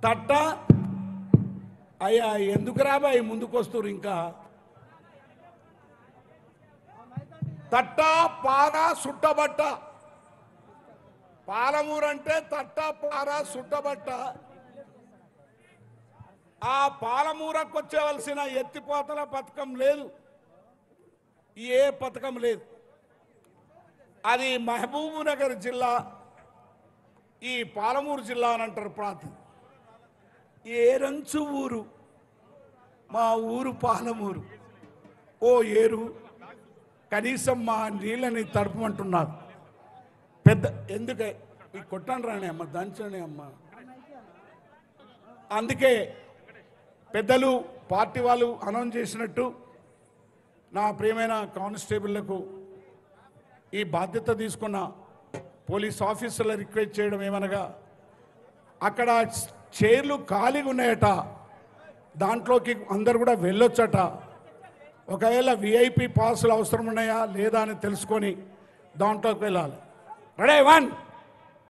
తట్ట అయ్యా ఎందుకు రాబాయి ముందుకు వస్తారు ఇంకా తట్ట పార సుట్టబట్ట పాలమూరు అంటే తట్ట పార సుట్టబట్ట ఆ పాలమూరకు వచ్చేవలసిన ఎత్తిపోతల పథకం లేదు ఏ పథకం లేదు అది మహబూబ్నగర్ జిల్లా ఈ పాలమూరు జిల్లా అని అంటారు ప్రాంతం ఏరంచు ఊరు మా ఊరు పాలమూరు ఓ ఏరు కనీసం మా నీళ్ళని తడపమంటున్నారు పెద్ద ఎందుకే ఈ కొట్టండి రాని అమ్మ దంచని అమ్మ అందుకే పెద్దలు పార్టీ వాళ్ళు అనౌన్స్ చేసినట్టు నా ప్రియమైన కానిస్టేబుళ్లకు ఈ బాధ్యత తీసుకున్న పోలీస్ ఆఫీసర్ల రిక్వెస్ట్ చేయడం ఏమనగా అక్కడ చైర్లు ఖాళీగా ఉన్నాయట దాంట్లోకి అందరు కూడా వెళ్ళొచ్చట ఒకవేళ విఐపి పాసులు అవసరం ఉన్నాయా లేదా అని తెలుసుకొని దాంట్లోకి వెళ్ళాలి రెడీ 1